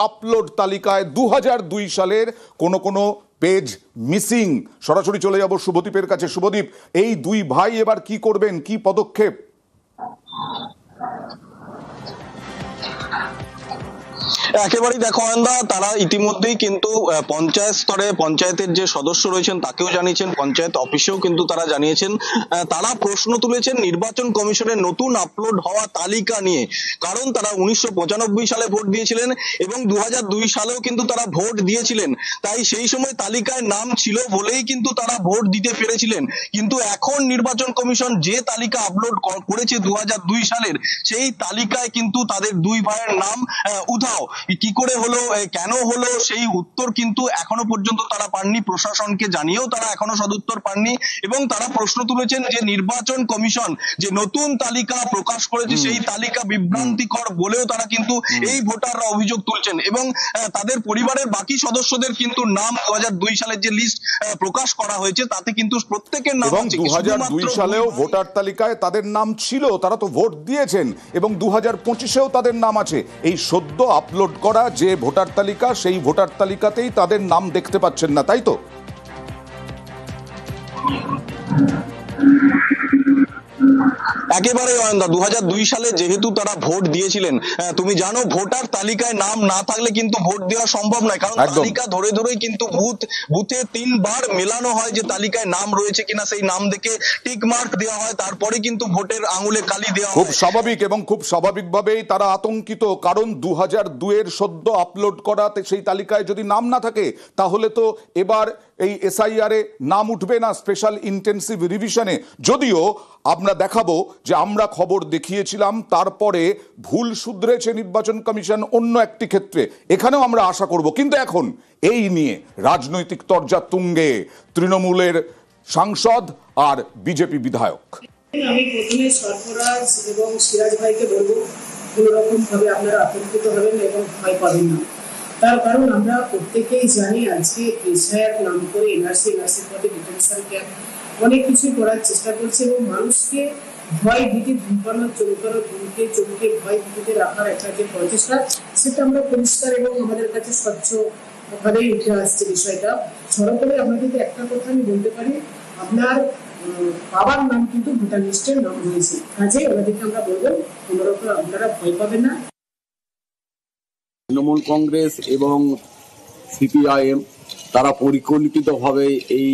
Upload তালিকায় 2002 সালের কোনো পেজ মিসিং। সরাসরি চলে যাব শুভদীপের কাছে। শুভদীপ, এই দুই ভাই এবার কি করবেন, কি পদক্ষেপ? একেবারেই দেখো আনন্দা, তারা ইতিমধ্যেই কিন্তু পঞ্চায়েত স্তরে পঞ্চায়েতের যে সদস্য রয়েছেন তাকেও জানিয়েছেন, পঞ্চায়েত অফিসেও কিন্তু তারা জানিয়েছেন। তারা প্রশ্ন তুলেছেন নির্বাচন কমিশনের নতুন আপলোড হওয়া তালিকা নিয়ে, কারণ তারা 1995 সালে ভোট দিয়েছিলেন এবং 2002 সালেও কিন্তু তারা ভোট দিয়েছিলেন। তাই সেই সময় তালিকায় নাম ছিল বলেই কিন্তু তারা ভোট দিতে পেরেছিলেন। কিন্তু এখন নির্বাচন কমিশন যে তালিকা আপলোড করেছে 2002 সালের, সেই তালিকায় কিন্তু তাদের দুই ভাইয়ের নাম উধাও। কি করে হলো, কেন হলো, সেই উত্তর কিন্তু এখনো পর্যন্ত তারা পাননি। প্রশাসনকে জানিয়েও তারা এখনো সদুত্তর পাননি এবং তারা প্রশ্ন তুলেছেন যে নির্বাচন কমিশন যে নতুন তালিকা প্রকাশ করেছে সেই তালিকা বিভ্রান্তিকর বলেও তারা কিন্তু এই ভোটাররা অভিযোগ তুলছেন এবং তাদের পরিবারের বাকি সদস্যদের কিন্তু নাম 2002 সালের যে লিস্ট প্রকাশ করা হয়েছে তাতে কিন্তু প্রত্যেকের নাম আছে। 2002 সালেও ভোটার তালিকায় তাদের নাম ছিল, তারা তো ভোট দিয়েছেন, এবং 2025-এও তাদের নাম আছে। এই সদ্য আপলোড করা যে ভোটার তালিকা, সেই ভোটার তালিকাতেই তাদের নাম দেখতে পাচ্ছেন না, তাই তো? একেবারে 2002 সালে যেহেতু তারা ভোট দিয়েছিলেন, তুমি জানো ভোটার তালিকায় নাম না থাকলে কিন্তু ভোট দেওয়া সম্ভব নয়, কারণ তালিকা ধরে ধরেই কিন্তু বুথে 3 বার মেলানো হয় যে তালিকায় নাম রয়েছে কিনা, সেই নাম দেখে টিক মার্ক দেওয়া হয়, তারপরে কিন্তু ভোটের আঙুলে কালি দেওয়া হয়। খুব স্বাভাবিক, এবং খুব স্বাভাবিকভাবেই তারা আতঙ্কিত, কারণ 2002-এর সদ্য আপলোড করা সেই তালিকায় যদি নাম না থাকে তাহলে তো এবার এই এসআইআর এ নাম উঠবে না, স্পেশাল ইন্টেনসিভ রিভিশনে। যদিও আমরা দেখাবো যে আমরা খবর দেখিয়েছিলাম, তারপরে ভুল শুধরেছে নির্বাচন কমিশন অন্য একটি ক্ষেত্রে, এখানেও আমরা আশা করব। কিন্তু এখন এই নিয়ে রাজনৈতিক তরজা তুঙ্গে তৃণমূলের সাংসদ আর বিজেপি বিধায়ক। আমি প্রথমে সরফরাজ এবং সিরাজ ভাইকে বলবো, কোনো রকম ভাবে আপনারা আতঙ্কিত হবেন এবং ভয় পাবেন না। তার কারণ আমরা প্রত্যেকেই জানি আজকে এসআইআর নাম করে এনআরসির পদে ডিটেনশন ক্যাম্প অনেক কিছু করার চেষ্টা করছে এবং মানুষকে ভয় ভীতি ধূমপানো চমকে ভয় ভীতিতে রাখার একটা যে প্রচেষ্টা, সেটা আমরা পরিষ্কার এবং আমাদের কাছে স্বচ্ছ ভাবেই উঠে আসছে বিষয়টা। সর্বোপরি আপনাদেরকে একটা কথা আমি বলতে পারি, আপনার বাবার নাম কিন্তু ভোটার লিস্টের নাম রয়েছে, কাজে ওনাদেরকে আমরা বলবো কোনোরকম আপনারা ভয় পাবেন না। তৃণমূল কংগ্রেস এবং সিপিআইএম তারা পরিকল্পিতভাবে এই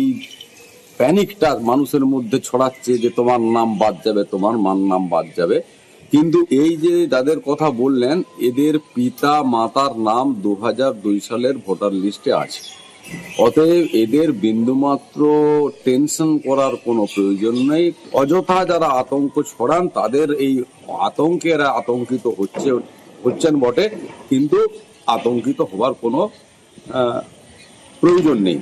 প্যানিকটা মানুষের মধ্যে ছড়াচ্ছে যে তোমার নাম বাদ যাবে, তোমার নাম বাদ যাবে। কিন্তু এই যে যাদের কথা বললেন, এদের পিতা মাতার নাম 2002 সালের ভোটার লিস্টে আছে। অতএব এদের বিন্দুমাত্র টেনশন করার কোনো প্রয়োজন নেই। অযথা যারা আতঙ্ক ছড়ান তাদের এই আতঙ্কেরা আতঙ্কিত হচ্ছেন বটে, কিন্তু আতঙ্কিত হওয়ার কোনো প্রয়োজন নেই।